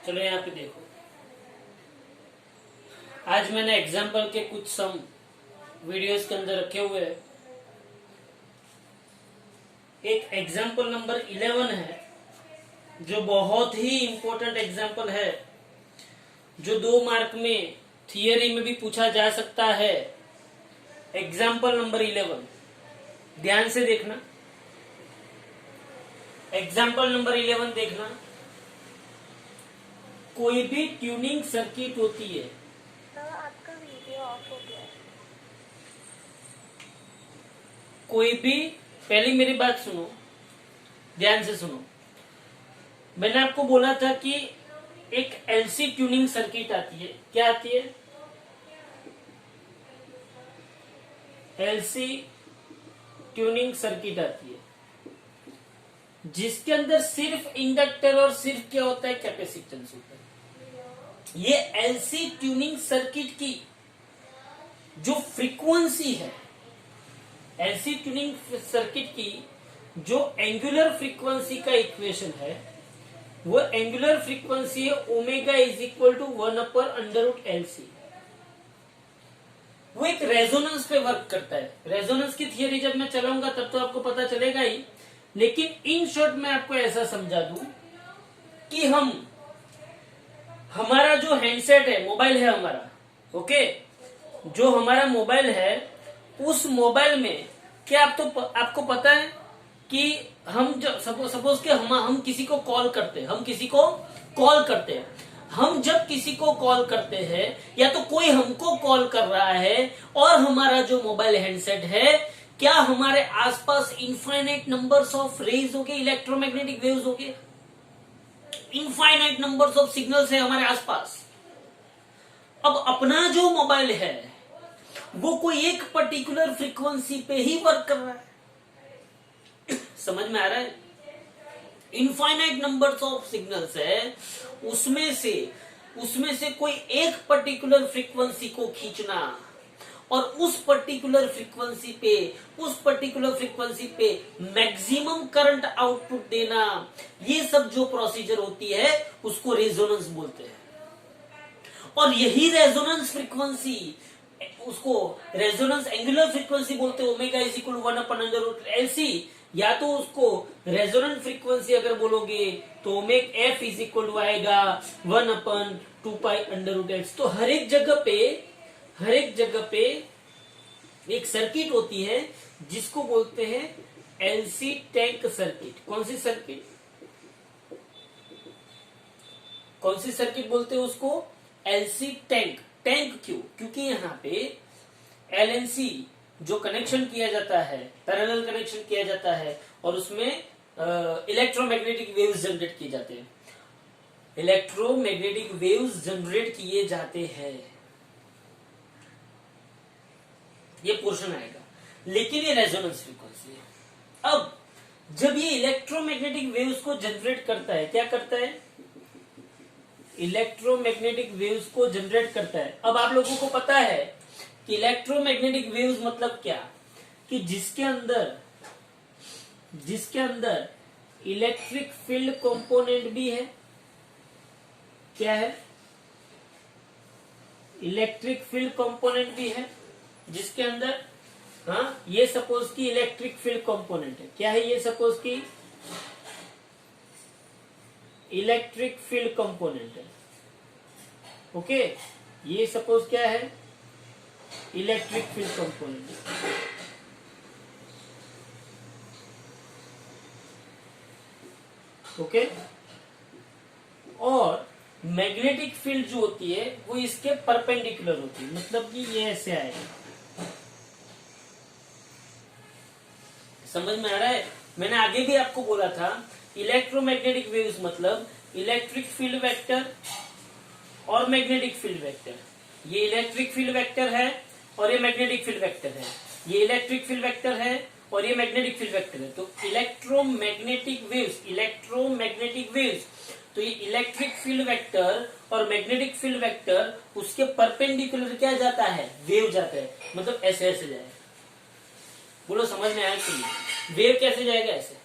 चलो यहाँ पे देखो, आज मैंने एग्जाम्पल के कुछ सम वीडियोस के अंदर रखे हुए हैं। एक एग्जाम्पल नंबर 11 है जो बहुत ही इंपॉर्टेंट एग्जाम्पल है, जो 2 मार्क में थियरी में भी पूछा जा सकता है। एग्जाम्पल नंबर 11 ध्यान से देखना। एग्जाम्पल नंबर 11 देखना। कोई भी ट्यूनिंग सर्किट होती है। आपका वीडियो ऑफ हो गया है। कोई भी, पहले मेरी बात सुनो, ध्यान से सुनो। मैंने आपको बोला था कि एक एलसी ट्यूनिंग सर्किट आती है। क्या आती है? एलसी ट्यूनिंग सर्किट आती है, जिसके अंदर सिर्फ इंडक्टर और सिर्फ क्या होता है, कैपेसिटेंस होता है। ये एलसी ट्यूनिंग सर्किट की जो फ्रीक्वेंसी है, एलसी ट्यूनिंग सर्किट की जो एंगुलर फ्रीक्वेंसी का इक्वेशन है, वो एंगुलर फ्रीक्वेंसी है omega is equal to 1/√LC। वो एक रेजोनेंस पे वर्क करता है। रेजोनेंस की थियरी जब मैं चलाऊंगा तब तो आपको पता चलेगा ही, लेकिन इन शॉर्ट मैं आपको ऐसा समझा दूं कि हमारा जो हैंडसेट है, मोबाइल है हमारा, ओके, जो हमारा मोबाइल है, उस मोबाइल में क्या आपको पता है कि हम जब सपोज कि हम किसी को कॉल करते हैं, हम जब किसी को कॉल करते हैं या तो कोई हमको कॉल कर रहा है और हमारा जो मोबाइल हैंडसेट है, क्या हमारे आसपास इनफाइनाइट नंबर्स ऑफ रेज हो गए, इलेक्ट्रोमैग्नेटिक वेव्स हो गए, इनफाइनाइट नंबर्स ऑफ सिग्नल्स है हमारे आसपास। अब अपना जो मोबाइल है वो कोई एक पर्टिकुलर फ्रीक्वेंसी पे ही वर्क कर रहा है। समझ में आ रहा है? इनफाइनाइट नंबर्स ऑफ सिग्नल्स है, उसमें से कोई एक पर्टिकुलर फ्रीक्वेंसी को खींचना और उस पर्टिकुलर फ्रीक्वेंसी पे मैक्सिमम करंट आउटपुट देना, ये सब जो प्रोसीजर होती है उसको रेजोनेंस बोलते हैं। और यही रेजोनेंस फ्रीक्वेंसी, उसको रेजोनेंस एंगुलर फ्रीक्वेंसी बोलते हैं, ओमेगा इज इक्वल 1/√LC। या तो उसको रेजोनेंट फ्रीक्वेंसी अगर बोलोगे तो omega F is equal to आएगा 1/2π√X। तो हर एक जगह पे एक सर्किट होती है जिसको बोलते हैं एलसी टैंक सर्किट। कौन सी सर्किट बोलते हैं उसको? LC tank. टैंक क्यों? क्योंकि यहाँ पे एलएनसी जो कनेक्शन किया जाता है, पैरेलल कनेक्शन किया जाता है, और उसमें इलेक्ट्रोमैग्नेटिक वेव्स जनरेट किए जाते हैं। इलेक्ट्रोमैग्नेटिक वेव्स जनरेट किए जाते हैं, ये पोर्शन आएगा, लेकिन ये रेजोनेंस फ्रीक्वेंसी है। अब जब ये इलेक्ट्रोमैग्नेटिक वेव्स को जनरेट करता है, क्या करता है? इलेक्ट्रोमैग्नेटिक वेव्स को जनरेट करता है। अब आप लोगों को पता है कि इलेक्ट्रोमैग्नेटिक वेव्स मतलब क्या, कि जिसके अंदर इलेक्ट्रिक फील्ड कंपोनेंट भी है। क्या है? इलेक्ट्रिक फील्ड कंपोनेंट भी है जिसके अंदर, हाँ, ये सपोज की इलेक्ट्रिक फील्ड कंपोनेंट है। क्या है ये? सपोज की इलेक्ट्रिक फील्ड कंपोनेंट है, ओके। ये सपोज क्या है? Electric field component, okay. और मैग्नेटिक फील्ड जो होती है वो इसके परपेंडिकुलर होती है, मतलब कि ये ऐसे आएगा। समझ में आ रहा है? मैंने आगे भी आपको बोला था, इलेक्ट्रोमैग्नेटिक वेव्स मतलब इलेक्ट्रिक फील्ड वेक्टर और मैग्नेटिक फील्ड वेक्टर। ये इलेक्ट्रिक फील्ड वेक्टर है और ये मैग्नेटिक फील्ड वेक्टर है। ये इलेक्ट्रिक फील्ड वेक्टर है और ये मैग्नेटिक फील्ड वेक्टर है। तो इलेक्ट्रोमैग्नेटिक वेव्स, तो ये इलेक्ट्रिक फील्ड वेक्टर और मैग्नेटिक फील्ड वेक्टर, उसके परपेंडिकुलर क्या जाता है? वेव जाता है, मतलब ऐसे जाएगा। बोलो समझ में आया कि वेव कैसे जाएगा? ऐसे।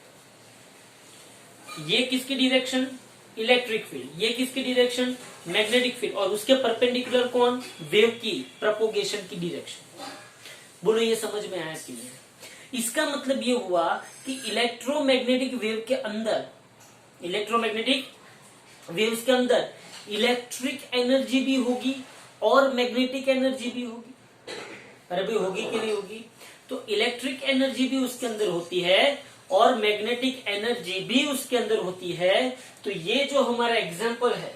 ये किसकी डायरेक्शन? इलेक्ट्रिक फील्ड, ये किसकी डायरेक्शन, मैग्नेटिक फील्ड, और उसके परपेंडिकुलर कौन, वेव की प्रोपोगेशन की डायरेक्शन। बोलो ये समझ में आया कि नहीं? इसका मतलब ये हुआ कि इलेक्ट्रोमैग्नेटिक वेव के अंदर, इलेक्ट्रोमैग्नेटिक वेव्स के अंदर इलेक्ट्रिक एनर्जी भी होगी और मैग्नेटिक एनर्जी भी होगी। अरे भाई होगी कि नहीं होगी? तो इलेक्ट्रिक एनर्जी भी उसके अंदर होती है और मैग्नेटिक एनर्जी भी उसके अंदर होती है। तो ये जो हमारा एग्जाम्पल है,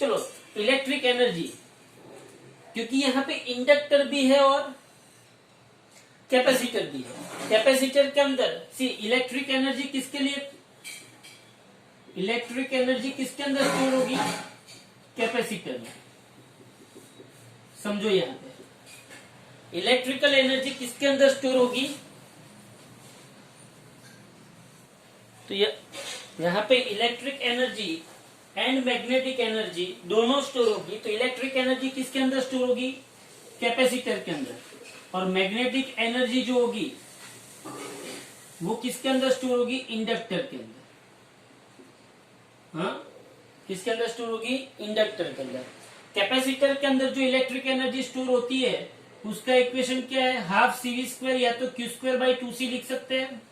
चलो इलेक्ट्रिक एनर्जी, क्योंकि यहाँ पे इंडक्टर भी है और कैपेसिटर भी है। कैपेसिटर के अंदर सी इलेक्ट्रिक एनर्जी किसके लिए, इलेक्ट्रिक एनर्जी किसके अंदर स्टोर होगी, कैपेसिटर में। समझो यहां पे इलेक्ट्रिकल एनर्जी किसके अंदर स्टोर होगी, तो यहां पे electric energy and magnetic energy दोनों स्टोर होगी। तो इलेक्ट्रिक एनर्जी किसके अंदर स्टोर होगी, कैपेसिटर के अंदर, और मैग्नेटिक एनर्जी जो होगी वो किसके अंदर स्टोर होगी, इंडक्टर के अंदर। हाँ, किसके अंदर स्टोर होगी, इंडक्टर के अंदर। कैपेसिटर के अंदर जो इलेक्ट्रिक एनर्जी स्टोर होती है उसका इक्वेशन क्या है, हाफ CV स्क्वायर या तो Q2/2C लिख सकते हैं।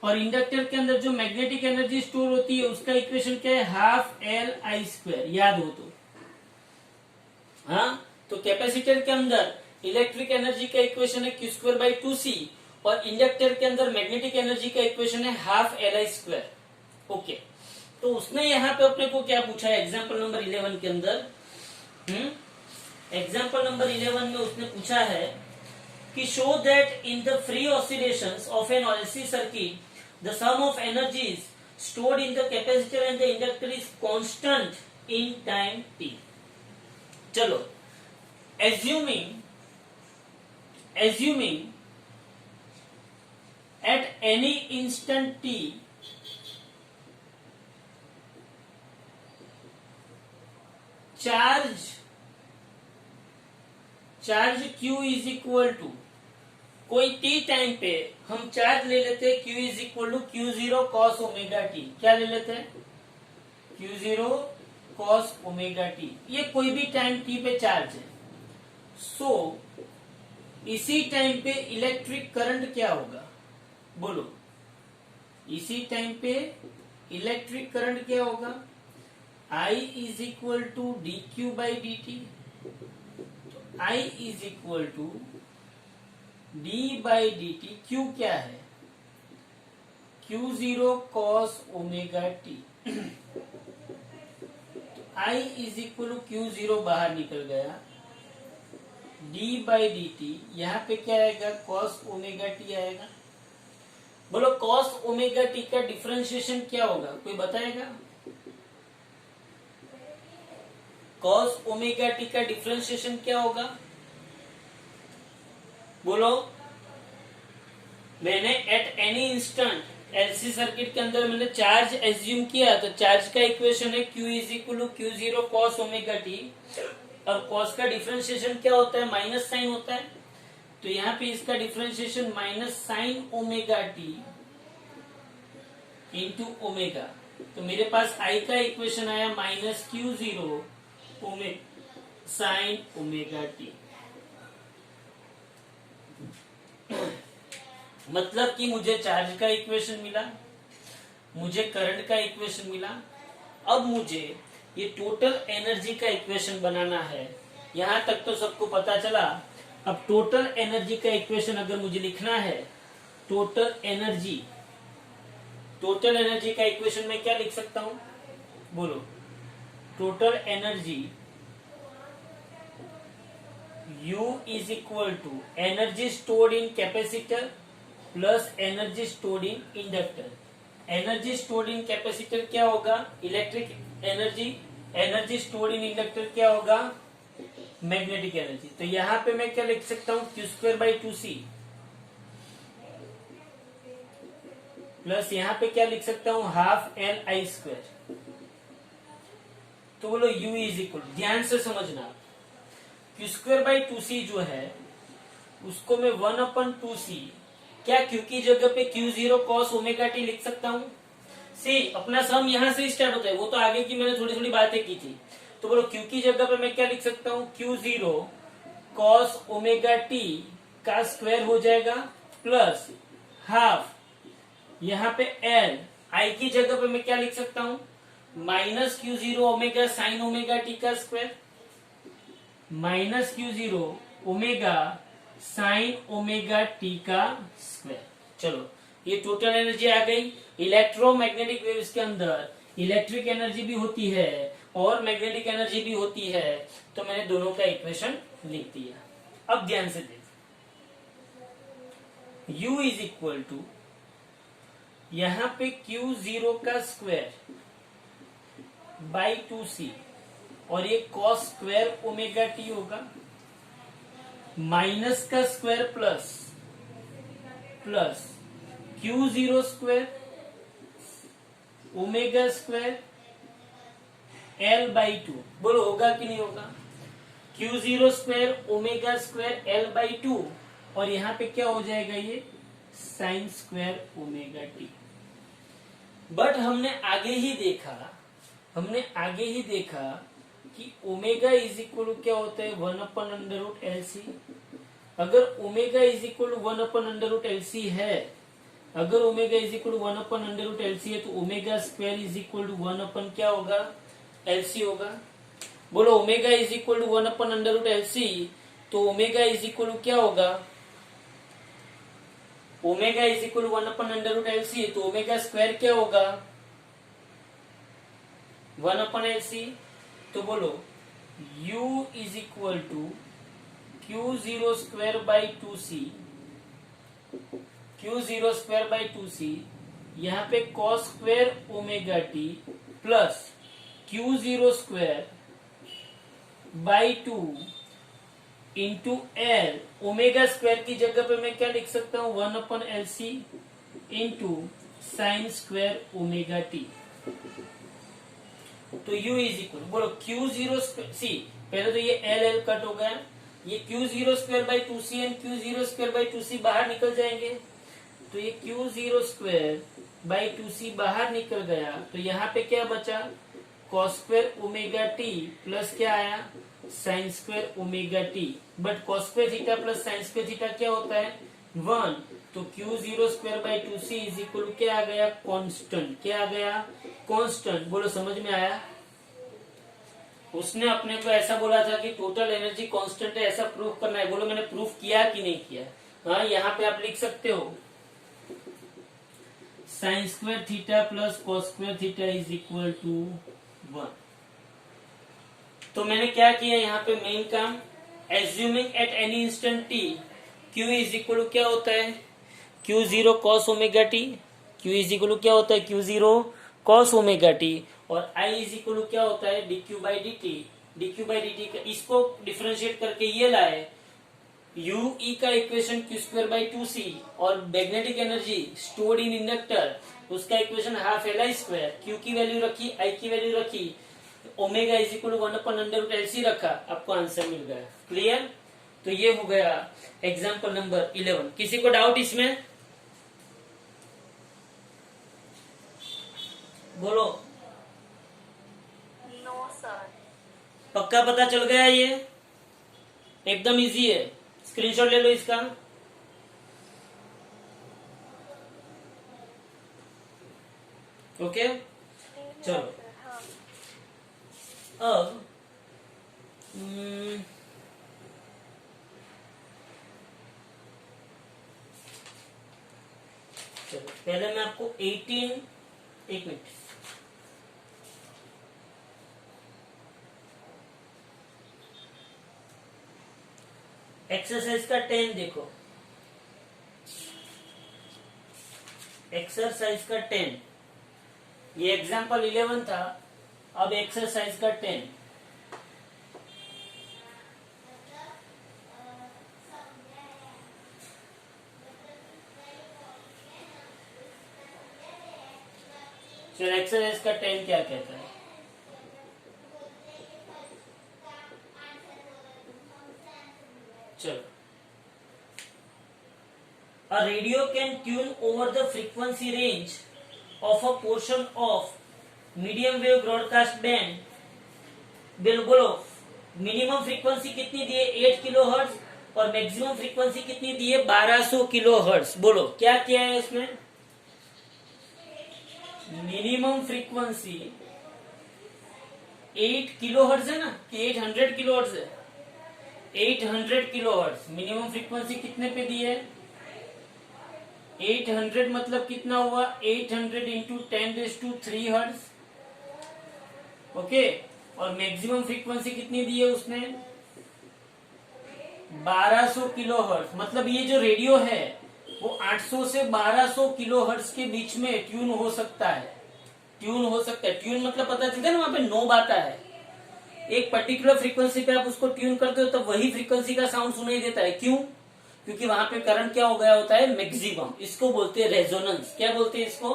और इंडक्टर के अंदर जो मैग्नेटिक एनर्जी स्टोर होती है उसका इक्वेशन क्या है, हाफ LI², याद हो तो। हाँ, तो कैपेसिटर के अंदर इलेक्ट्रिक एनर्जी का इक्वेशन है Q2/2C और इंडक्टर के अंदर मैग्नेटिक एनर्जी का इक्वेशन है हाफ LI²। ओके, तो उसने यहाँ पे अपने को क्या पूछा है एग्जाम्पल नंबर 11 के अंदर, एग्जाम्पल नंबर 11 में उसने पूछा है कि show that in the free oscillations of an LC circuit the sum of energies stored in the capacitor and the inductor is constant in time t। चलो assuming at any instant t charge Q is equal to, कोई t time पे हम charge ले लेते हैं Q is equal to Q0 cos omega t। क्या ले लेते हैं, Q0 cos ओमेगा t। ये कोई भी टाइम t पे चार्ज है। सो इसी टाइम पे इलेक्ट्रिक करंट क्या होगा, बोलो इसी टाइम पे इलेक्ट्रिक करंट क्या होगा, I is equal to dQ/dt। I is equal to d/dt। Q क्या है, Q0 cos omega t। I is equal to Q0 बाहर निकल गया, d/dt यहाँ पे क्या आएगा, cos ओमेगा t आएगा। बोलो cos ओमेगा t का डिफरेंशिएशन क्या होगा, कोई बताएगा, cos ओमेगा t का डिफरेंशिएशन क्या होगा, बोलो। मैंने eight any instant LC circuit के अंदर मैंने चार्ज एज्यूम किया, तो चार्ज का इक्वेशन है Q is equal to Q0 cos omega t, और cos का डिफरेंशिएशन क्या होता है, माइनस साइन होता है। तो यहाँ पे इसका differentiation minus sine omega t into omega. तो मेरे पास I का इक्वेशन आया minus Q0 sine omega t। मतलब कि मुझे चार्ज का इक्वेशन मिला, मुझे करंट का इक्वेशन मिला। अब मुझे ये टोटल एनर्जी का इक्वेशन बनाना है। यहां तक तो सबको पता चला। अब टोटल एनर्जी का इक्वेशन अगर मुझे लिखना है, टोटल एनर्जी का इक्वेशन में क्या लिख सकता हूं, बोलो। Total energy U is equal to energy stored in capacitor plus energy stored in inductor. Energy stored in capacitor क्या होगा, electric energy. Energy stored in inductor क्या होगा, मैग्नेटिक एनर्जी। तो यहां पे मैं क्या लिख सकता हूं, Q2/2C प्लस यहां पे क्या लिख सकता हूं, हाफ LI²। तो बोलो U इज इक्वल, ध्यान से समझना, Q2/2C जो है उसको मैं 1/2C क्या Q की जगह पे Q0 cos ओमेगा t लिख सकता हूं। सी अपना सम यहाँ से स्टार्ट होता है, वो तो आगे की मैंने थोड़ी थोड़ी बातें की थी। तो बोलो Q की जगह पे मैं क्या लिख सकता हूँ, Q0 cos ओमेगा टी का स्क्वायर हो जाएगा प्लस हाफ यहाँ पे L, I की जगह पे मैं क्या लिख सकता हूँ, minus Q0 omega sine omega T का square, minus Q0 omega sine omega T का स्क्वायर। चलो ये टोटल एनर्जी आ गई। इलेक्ट्रोमैग्नेटिक वेव्स के अंदर इलेक्ट्रिक एनर्जी भी होती है और मैग्नेटिक एनर्जी भी होती है, तो मैंने दोनों का इक्वेशन लिख दिया। अब ध्यान से देखो, U इज इक्वल टू यहां पे Q0 का स्क्वायर बाई 2C और ये cos स्क्वायर ओमेगा टी होगा, माइनस का square plus plus Q0 square omega square L by 2। बोलो होगा कि नहीं होगा, Q0 square omega square L by 2 और यहाँ पे क्या हो जाएगा, ये sign square omega T. But हमने आगे ही देखा कि ओमेगा इज इक्वल क्या होता है, 1/√LC। अगर ओमेगा इज इक्वल 1/√LC है, अगर ओमेगा इज इक्वल 1/√LC है, तो ओमेगा स्क्वायर इज इक्वल 1 क्या होगा, LC होगा। बोलो ओमेगा इज इक्वल 1/√LC, तो ओमेगा इज इक्वल क्या होगा, ओमेगा इज इक्वल 1/√LC, तो ओमेगा स्क्वायर क्या होगा, 1/LC। तो बोलो U is equal to Q0 square by 2C, Q0 square by 2C, यहाँ पे cos square omega T plus Q0 square by 2 into L, omega square की जगह पे मैं क्या लिख सकता हूँ, 1/LC into sine square omega T. तो U इज इक्वल, बोलो Q0 स्क्वायर, सी पहले तो ये L कट हो गया, ये Q0 square by 2C and Q0 square by 2C बाहर निकल जाएंगे, तो ये Q0 स्क्वायर बाई 2C बाहर निकल गया, तो यहाँ पे क्या बचा, cos square omega T plus क्या आया, sign square omega T. But cos square theta plus sign square theta क्या होता है, 1। तो Q0 square by 2C is equal क्या आ गया, कांस्टेंट। क्या आ गया, कांस्टेंट। बोलो समझ में आया। उसने अपने को ऐसा बोला था कि टोटल एनर्जी कांस्टेंट है, ऐसा प्रूफ करना है। बोलो मैंने प्रूफ किया कि नहीं किया। हाँ, यहाँ पे आप लिख सकते हो sine square theta plus cos square theta is equal to 1। तो मैंने क्या किया यहाँ पे, मेन काम, assuming at any instant T Q is equal क्या होता है, Q0 cos omega T. Q is equal क्या होता है, Q0 cos ओमेगा टी। और I इज इक्वल क्या होता है, dq by D T. dq by D T, इसको डिफ्रेंशिएट करके ये लाए U E का equation Q square by 2C और magnetic energy stored in inductor, उसका equation half LI square. Q की वैल्यू रखी, I की वैल्यू रखी, ओमेगा इज इक्वल 1/√LC रखा, आपको आंसर मिल गया। क्लियर। तो ये हो गया एग्जाम्पल नंबर 11। किसी को डाउट इसमें, बोलो। No sir. पक्का पता चल गया, ये एकदम इजी है, स्क्रीनशॉट ले लो इसका। ओके चलो, अब चलो पहले मैं आपको 18, एक मिनट, एक्सरसाइज का 10 देखो, एक्सरसाइज का 10, ये एग्जाम्पल 11 था, अब एक्सरसाइज का 10। चलो एक्सरसाइज का 10 क्या कहता है, चलो, a radio can tune over the frequency range of a portion of medium wave broadcast band, बोलो मिनिमम फ्रीक्वेंसी कितनी दी है 8 किलो हर्ट्ज और मैक्सिमम फ्रीक्वेंसी कितनी दी है 1200 किलो हर्ट्ज। बोलो क्या किया है इसमें, मिनिमम फ्रीक्वेंसी 8 किलो हर्ट्ज है ना कि 800 किलो हर्ट्ज है, 800 किलो हर्ट्ज मिनिमम फ्रीक्वेंसी कितने पे दी है 800 मतलब कितना हुआ 800 इंटू 10⁻³ हर्ट्ज। ओके, और मैक्सिमम फ्रीक्वेंसी कितनी दी है उसने 1200 किलो हर्ट्ज। मतलब ये जो रेडियो है वो 800 से 1200 किलो हर्ट्ज के बीच में ट्यून हो सकता है। ट्यून हो सकता है, ट्यून मतलब पता चलता है ना, वहां पे नोब आता है, एक पर्टिकुलर फ्रीक्वेंसी पे आप उसको ट्यून करते हो तो वही फ्रीक्वेंसी का साउंड सुनाई देता है। क्यों? क्योंकि वहां पे करंट क्या हो गया होता है मैक्सिमम। इसको बोलते हैं रेजोनेंस। क्या बोलते हैं इसको?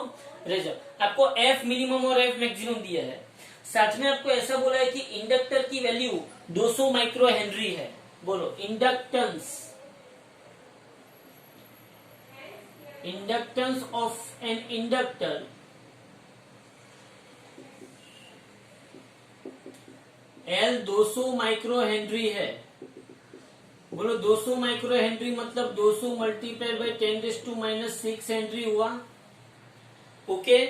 रेजोनेंस। आपको एफ मिनिमम और एफ मैक्सिमम दिया है, साथ में आपको ऐसा बोला है कि इंडक्टर की वैल्यू 200 माइक्रो हेनरी है। बोलो inductance of an inductor L 200 micro Henry है। बोलो 200 माइक्रो हेनरी मतलब 200 मल्टीप्लाई बाई 10⁻⁻6 हेनरी हुआ। ओके,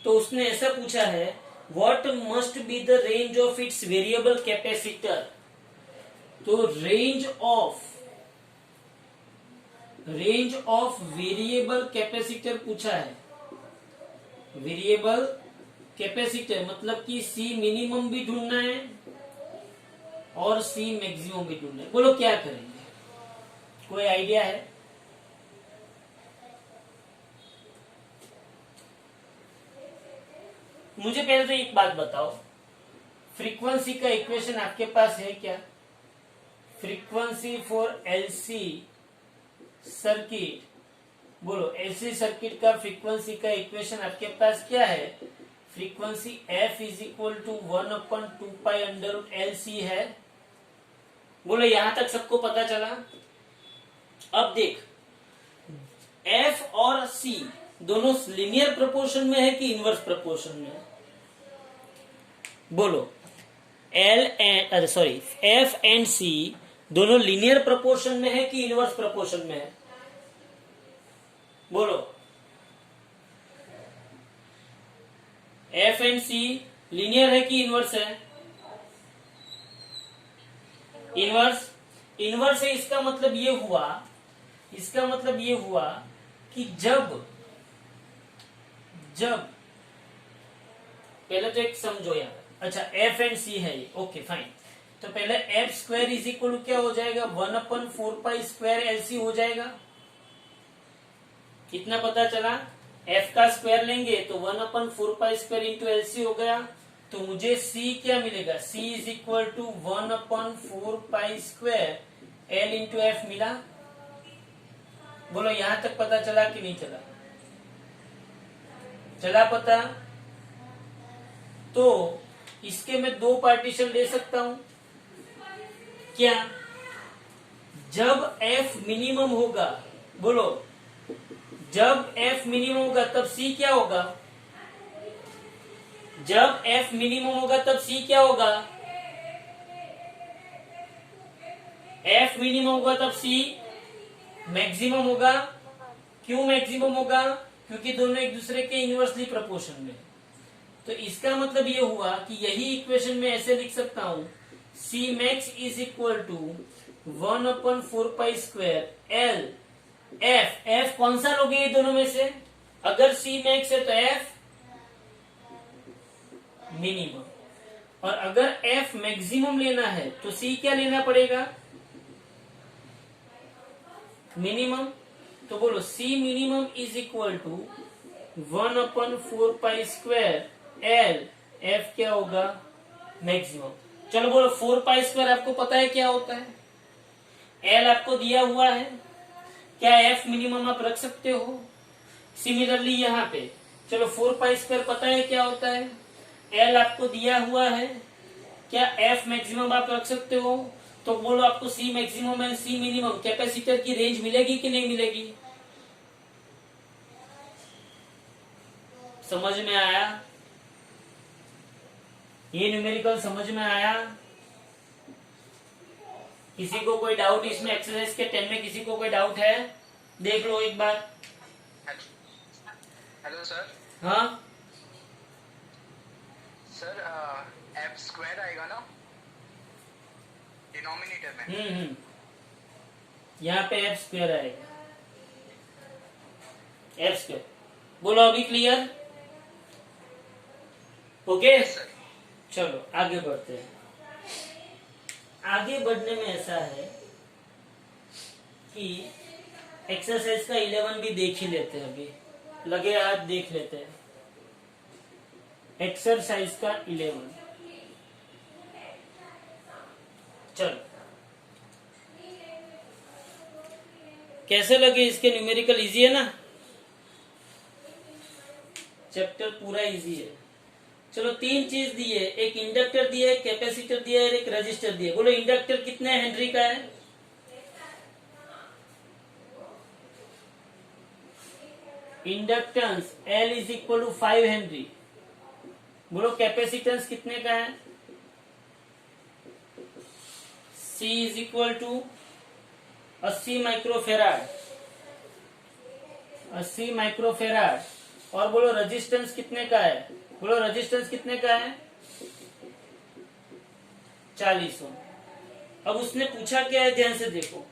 तो उसने ऐसा पूछा है what must be the range of its variable capacitor. तो रेंज ऑफ वेरिएबल कैपेसिटर पूछा है। वेरिएबल कैपेसिटर मतलब कि सी मिनिमम भी ढूंढना है और सी मैक्सिमम भी ढूंढना है। बोलो क्या करेंगे, कोई आइडिया है? मुझे पहले तो एक बात बताओ, फ्रीक्वेंसी का इक्वेशन आपके पास है क्या? फ्रीक्वेंसी फॉर एलसी सर्किट, बोलो एलसी सर्किट का फ्रीक्वेंसी का इक्वेशन आपके पास क्या है? Frequency f is equal to 1/2π√LC है। बोलो यहां तक सबको पता चला? अब देख, f और c दोनों लीनियर प्रोपोर्शन में है कि इनवर्स प्रोपोर्शन में है? बोलो f एंड c दोनों लीनियर प्रोपोर्शन में है कि इनवर्स प्रोपोर्शन में है? बोलो f एंड c लीनियर है कि इनवर्स है? इनवर्स है। इसका मतलब ये हुआ कि जब पहले तो एक समझो यार, अच्छा f एंड c है ये, ओके फाइन। तो पहले f² इज इक्वल क्या हो जाएगा 1/4π² हो जाएगा। कितना पता चला? f का स्क्वायर लेंगे तो 1/4π² इंटू LC हो गया। तो मुझे c क्या मिलेगा? c is equal to 1/4π² L into f मिला। बोलो यहां तक पता चला कि नहीं चला? चला पता? तो इसके मैं दो पार्टीशन ले सकता हूं क्या? जब f मिनिमम होगा, बोलो जब f मिनिमम होगा तब c क्या होगा? जब f मिनिमम होगा तब c क्या होगा? f मिनिमम होगा तब c मैक्सिमम होगा। क्यों मैक्सिमम होगा? क्योंकि दोनों एक दूसरे के इनवर्सली प्रोपोर्शन में। तो इसका मतलब ये हुआ कि यही इक्वेशन में ऐसे लिख सकता हूं c max is equal to 1/4π² L f कौन सा लोगे ये दोनों में से? अगर c max है तो f मिनिमम, और अगर f मैक्सिमम लेना है तो c क्या लेना पड़ेगा? मिनिमम। तो बोलो c minimum is equal to 1/4π² L, f क्या होगा? मैक्सिमम। चलो बोलो 4π² आपको पता है क्या होता है? L आपको दिया हुआ है, क्या f मिनिमम आप रख सकते हो? सिमिलरली यहाँ पे चलो 4π² पता है क्या होता है? L आपको दिया हुआ है, क्या f मैक्सिमम आप रख सकते हो? तो बोलो आपको c maximum and c minimum capacitor की रेंज मिलेगी कि नहीं मिलेगी? समझ में आया? ये न्यूमेरिकल समझ में आया? किसी को कोई डाउट इसमें? एक्सरसाइज के 10 में किसी को कोई डाउट है? देख लो एक बार। Hello sir. हाँ सर एफ स्क्वायर आएगा ना डिनोमिनेटर में? यहाँ पे एफ स्क्वायर आएगा। एफ स्क्वायर बोलो अभी क्लियर? Okay sir. चलो आगे बढ़ते हैं। आगे बढ़ने में ऐसा है कि एक्सरसाइज का 11 भी देख ही लेते हैं। अभी लगे हाथ देख लेते हैं एक्सरसाइज का 11। चलो कैसे लगे इसके न्यूमेरिकल? इजी है ना? चैप्टर पूरा इजी है। चलो 3 चीज दी है, एक इंडक्टर दिया है, कैपेसिटर दिया है, एक रजिस्टर दिया है। बोलो इंडक्टर कितने हेनरी का है? Inductance L is equal to 5 henry. बोलो कैपेसिटेंस कितने का है? C is equal to 80 microfarad. 80 microfarad. और बोलो रेजिस्टेंस कितने का है? बोलो रेजिस्टेंस कितने का है? 40 ओम। अब उसने पूछा क्या है, ध्यान से देखो।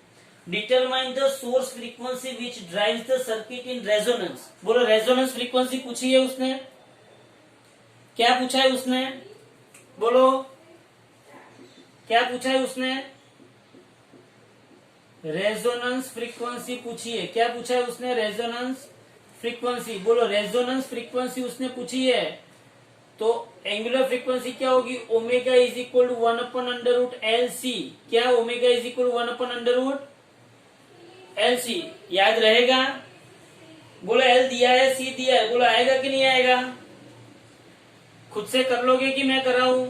Determine the source frequency which drives the circuit in resonance. बोलो रेजोनेंस फ्रीक्वेंसी पूछी है उसने। क्या पूछा है उसने? बोलो क्या पूछा है उसने? रेजोनेंस फ्रीक्वेंसी पूछी है। क्या पूछा है उसने? Resonance frequency. बोलो रेजोनेंस फ्रीक्वेंसी उसने पूछी है। तो एंगुलर फ्रीक्वेंसी क्या होगी? Omega is equal to 1/√LC। क्या? Omega is equal to 1/√LC। याद रहेगा? बोलो L दिया है, C दिया है। बोलो आएगा कि नहीं आएगा? खुद से कर लोगे कि मैं कर रहा हूं?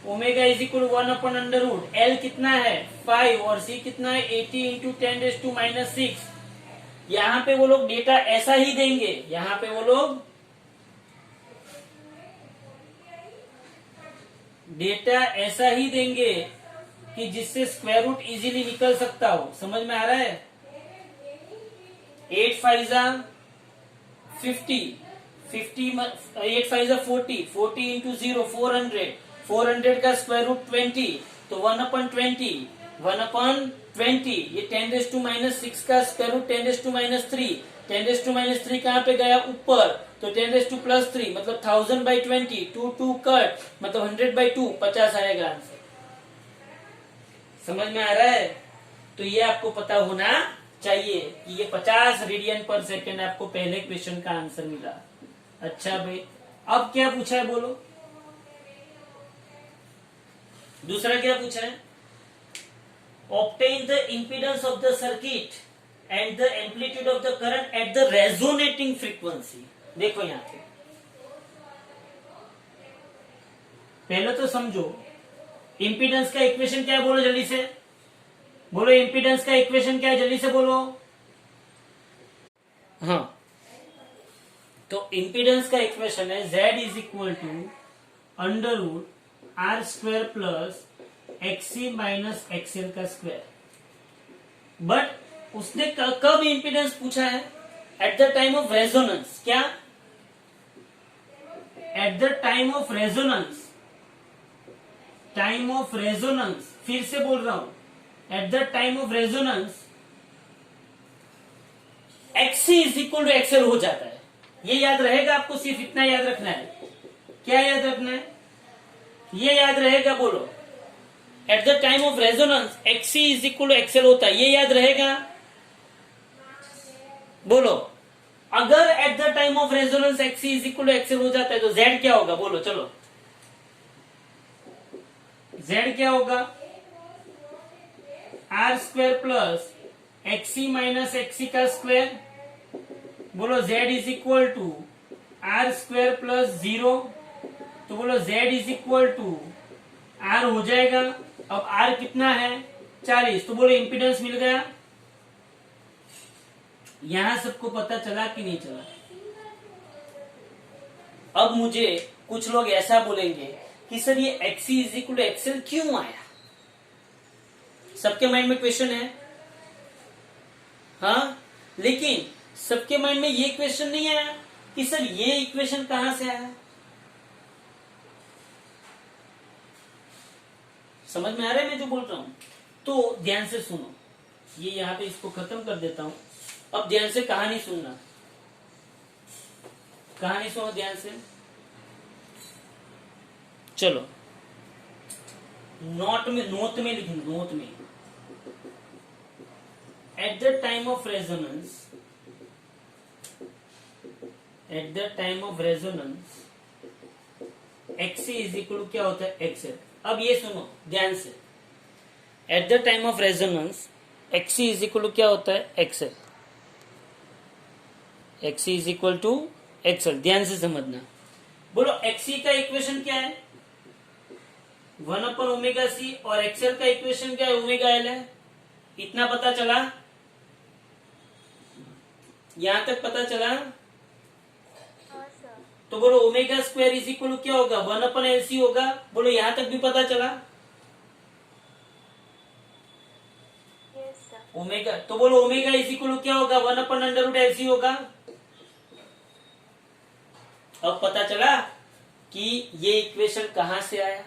Omega is equal to 1/√। L कितना है? 5 और C कितना है? 80 इंटू 10⁻⁻⁶। यहाँ पे वो लोग डेटा ऐसा ही देंगे। यहाँ पे वो लोग डेटा ऐसा ही देंगे कि जिससे स्क्वायर रूट इजीली निकल सकता हो। समझ में आ रहा है? 8 5 50, 8 5 40, 40 इंटू 0 400, 400 का स्क्वायर रूट 20, तो 1/20, 1/20 ये 10⁻⁻⁶ का स्क्वायर रूट 10⁻⁻3, 10⁻⁻3 कहाँ पे गया? ऊपर, तो 10⁻+3 मतलब 1000/20, 2 कट मतलब 100/2, 50 आएगा आंसर। समझ में आ रहा है? तो ये आपको पता होना चाहिए कि ये 50 रेडियन पर सेकेंड आपको पहले क्वेश्चन का आंसर मिला। अच्छा भाई, अब क्या पूछा है बोलो? दूसरा क्या पूछा है? Obtain the impedance of the circuit and the amplitude of the current at the resonating frequency. देखो यहां पे पहले तो समझो इंपीडेंस का इक्वेशन क्या है, बोलो जल्दी से। बोलो इंपीडेंस का इक्वेशन क्या है, जल्दी से बोलो। हाँ, तो इंपीडेंस का इक्वेशन है Z is equal to √R² plus XC minus XL का स्क्वायर। बट उसने कब इंपीडेंस पूछा है? At the time of resonance. क्या? At the time of resonance. Time of resonance, फिर से बोल रहा हूं, at the time of resonance XC is equal to XL हो जाता है। ये याद रहेगा आपको, सिर्फ इतना याद रखना है। क्या याद रखना है? ये याद रहेगा। बोलो at the time of resonance XC is equal to XL होता है। ये याद रहेगा? बोलो अगर at the time of resonance XC is equal to XL हो जाता है तो Z क्या होगा? बोलो चलो, Z क्या होगा? R² plus XC minus XC का स्क्वायर। बोलो Z is equal to R² plus 0। तो बोलो Z is equal to R हो जाएगा। अब R कितना है? 40। तो बोलो इंपीडेंस मिल गया। यहां सबको पता चला कि नहीं चला? अब मुझे कुछ लोग ऐसा बोलेंगे कि सर ये XC is equal to XL क्यों आया? सबके माइंड में क्वेश्चन है, हाँ, लेकिन सबके माइंड में ये क्वेश्चन नहीं आया कि सर ये इक्वेशन कहां से आया। समझ में आ रहा है मैं जो बोल रहा हूं? तो ध्यान से सुनो, ये यहां पे इसको खत्म कर देता हूं। अब ध्यान से कहानी सुनना, कहानी सुनो ध्यान से। चलो नोट में लिखें, नोट में। At the time of resonance, at the time of resonance XC is equal क्या होता है? XL। अब ये सुनो ध्यान से, at the time of resonance XC is equal क्या होता है? XL। XC is equal to XL, ध्यान से समझना। बोलो XC का इक्वेशन क्या है? 1/ωc, और XL का इक्वेशन क्या है? ωL है। इतना पता चला? यहां तक पता चला? हाँ सर। तो बोलो ω² इज इक्वल क्या होगा? 1/LC होगा। बोलो यहां तक भी पता चला? Yes sir. ओमेगा, तो बोलो ओमेगा इज इक्वल क्या होगा? 1/√LC होगा। अब पता चला कि ये इक्वेशन कहां से आया।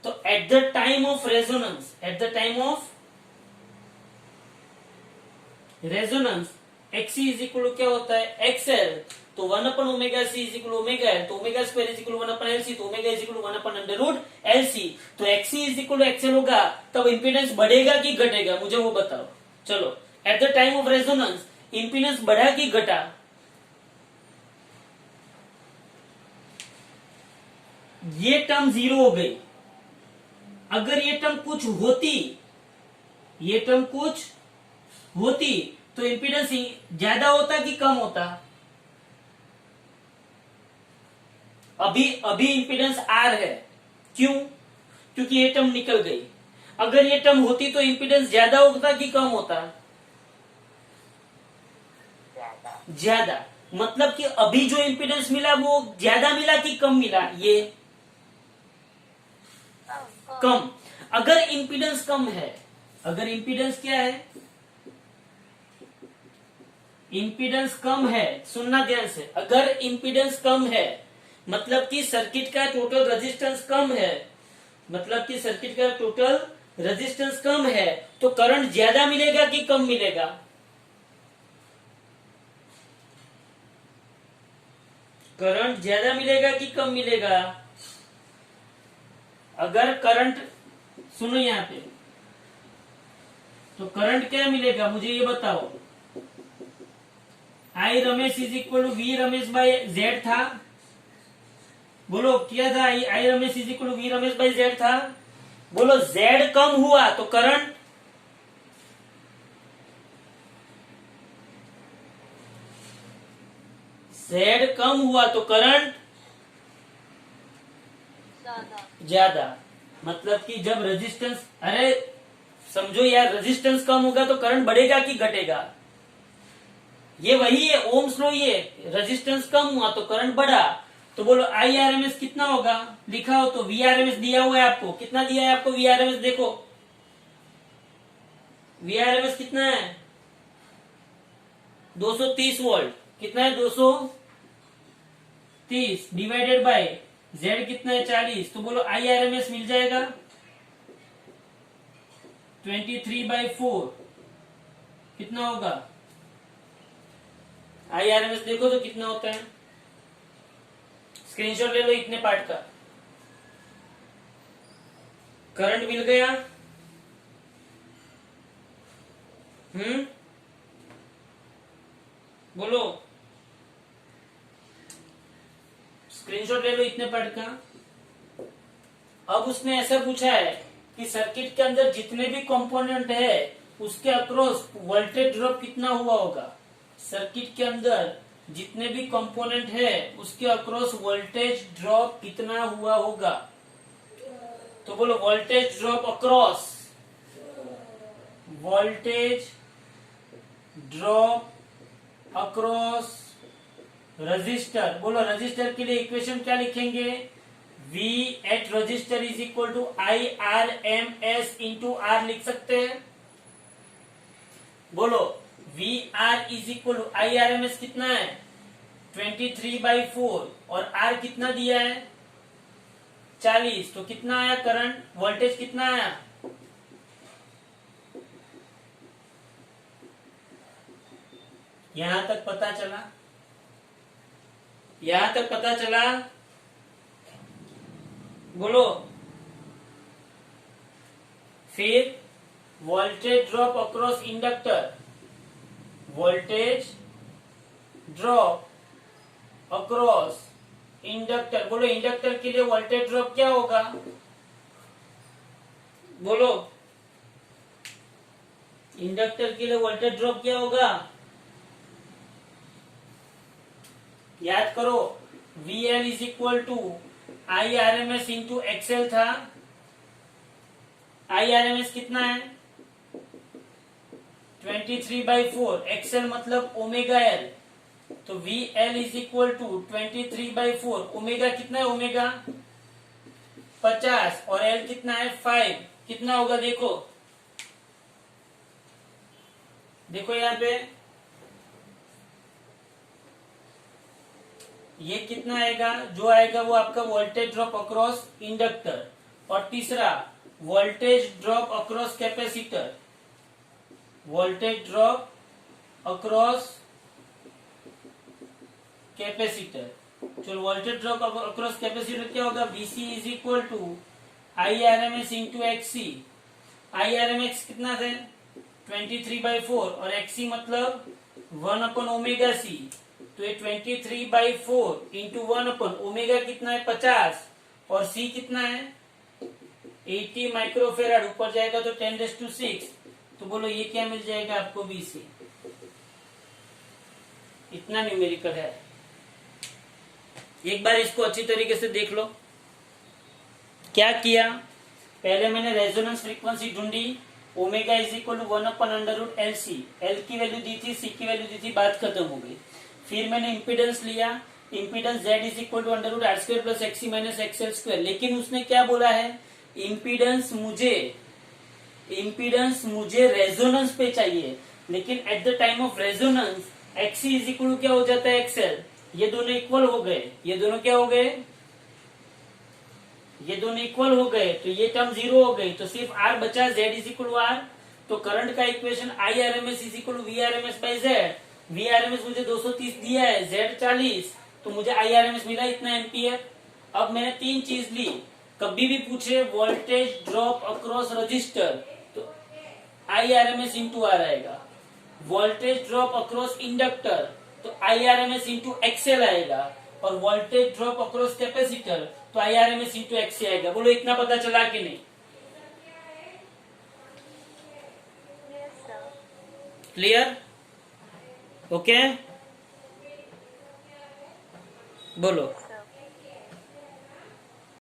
तो eight the time of resonance, at the time of resonance XC is equal क्या होता है? XL। तो 1/ωc इज इक्वल ωL, तो ω² इज इक्वल 1/LC, तो ओमेगा इज इक्वल 1/√LC। तो XC इज इक्वल XL होगा, तब इंपीडेंस बढ़ेगा कि घटेगा? मुझे वो बताओ। चलो, eight the time of resonance impedance बढ़ा कि घटा? ये टर्म 0 हो गई। अगर ये टर्म कुछ होती, ये टर्म कुछ होती तो इंपीडेंस ज्यादा होता कि कम होता? अभी इंपीडेंस R है, क्यों? क्योंकि ये टर्म निकल गई। अगर ये टर्म होती तो इंपीडेंस ज्यादा होता कि कम होता? ज्यादा। मतलब कि अभी जो इंपीडेंस मिला वो ज्यादा मिला कि कम मिला? ये कम। अगर इंपीडेंस कम है, अगर इंपीडेंस क्या है? इंपीडेंस कम है, सुनना ध्यान से। अगर इंपीडेंस कम है मतलब कि सर्किट का टोटल रेजिस्टेंस कम है, मतलब कि सर्किट का टोटल रेजिस्टेंस कम है, तो करंट ज्यादा मिलेगा कि कम मिलेगा? करंट ज्यादा मिलेगा कि कम मिलेगा? अगर करंट, सुनो यहां पे, तो करंट क्या मिलेगा मुझे ये बताओ। I RMS is equal to V RMS by Z था। बोलो क्या था? I RMS is equal to V RMS by Z था। बोलो जेड कम हुआ तो करंट, जेड कम हुआ तो करंट ज्यादा। मतलब कि जब रेजिस्टेंस, अरे समझो यार, रेजिस्टेंस कम होगा तो करंट बढ़ेगा कि घटेगा? ये वही है, ओम्स लॉ। ये रेजिस्टेंस कम हुआ तो करंट बढ़ा। तो बोलो IRMS कितना होगा? लिखा हो तो VRMS दिया हुआ है आपको। कितना दिया है आपको VRMS? देखो VRMS कितना है? 230 वोल्ट। कितना है? 230 डिवाइडेड बाय Z कितना है? 40। तो बोलो IRMS मिल जाएगा 23/4। कितना होगा IRMS? देखो तो कितना होता है। स्क्रीनशॉट ले लो इतने पार्ट का। करंट मिल गया। बोलो, स्क्रीनशॉट ले लो इतने पार्ट का। अब उसने ऐसा पूछा है कि सर्किट के अंदर जितने भी कंपोनेंट है उसके अक्रॉस वोल्टेज ड्रॉप कितना हुआ होगा? सर्किट के अंदर जितने भी कंपोनेंट है उसके अक्रॉस वोल्टेज ड्रॉप कितना हुआ होगा? तो बोलो voltage drop across, voltage drop across resistor. बोलो रजिस्टर के लिए इक्वेशन क्या लिखेंगे? V at resistor is equal to IRMS into R लिख सकते हैं। बोलो VR is equal to IRMS कितना है? 23/4 और R कितना दिया है? 40। तो कितना आया करंट? वोल्टेज कितना आया? यहां तक पता चला? यहां तक पता चला? बोलो। फिर voltage drop across inductor, voltage drop across inductor. बोलो इंडक्टर के लिए वोल्टेज ड्रॉप क्या होगा? बोलो इंडक्टर के लिए वोल्टेज ड्रॉप क्या होगा? याद करो, VL is equal to IRMS into XL था। IRMS कितना है? 23/4। एक्सएल मतलब ओमेगा एल। तो VL is equal to 23/4। Omega कितना है? ओमेगा 50 और L कितना है? 5। कितना होगा देखो, देखो यहां पे ये कितना आएगा? जो आएगा वो आपका वोल्टेज ड्रॉप अक्रॉस इंडक्टर। और तीसरा voltage drop across capacitor, voltage drop across capacitor. चलो वोल्टेज ड्रॉप अक्रॉस कैपेसिटर क्या होगा? VC is equal to IRMS into XC। IRMS कितना थे? 23/4 और XC मतलब 1/ओमेगा C। तो ये 23/4 इंटू 1/ओमेगा कितना है? 50 और C कितना है? 80 माइक्रोफेराड। ऊपर जाएगा तो 10⁶। तो बोलो ये क्या मिल जाएगा आपको? VC। इतना न्यूमेरिकल है। एक बार इसको अच्छी तरीके से देख लो। क्या किया? पहले मैंने रेजोनेंस फ्रीक्वेंसी ढूंढी। Omega is equal to 1/√LC। L की वैल्यू दी थी, C की वैल्यू दी थी, बात खत्म हो गई। फिर मैंने इंपीडेंस लिया। Impedance Z is equal to √R² plus XC minus XL²। लेकिन उसने क्या बोला है? इंपीडेंस मुझे रेजोनेंस पे चाहिए। लेकिन at the time of resonance XC is equal to क्या हो जाता है? XL। ये दोनों इक्वल हो गए। ये दोनों क्या हो गए? ये दोनों इक्वल हो गए। तो ये टर्म 0 हो गई। तो सिर्फ R बचा। Z is equal to R। तो करंट का equation IRMS is equal to VRMS by Z। VRMS मुझे 230 दिया है, Z 40। तो मुझे IRMS मिला इतना एम्पियर। अब मैंने 3 चीज ली। कभी भी पूछे वोल्टेज ड्रॉप अक्रॉस रजिस्टर तो IRMS इंटू आर आएगा। वोल्टेज ड्रॉप अक्रॉस इंडक्टर तो IRMS इंटू एक्सएल आएगा। और वोल्टेज ड्रॉप अक्रॉस कैपेसिटर तो IRMS इंटू XC आएगा। बोलो इतना पता चला कि नहीं? Yes, sir. क्लियर? ओके बोलो।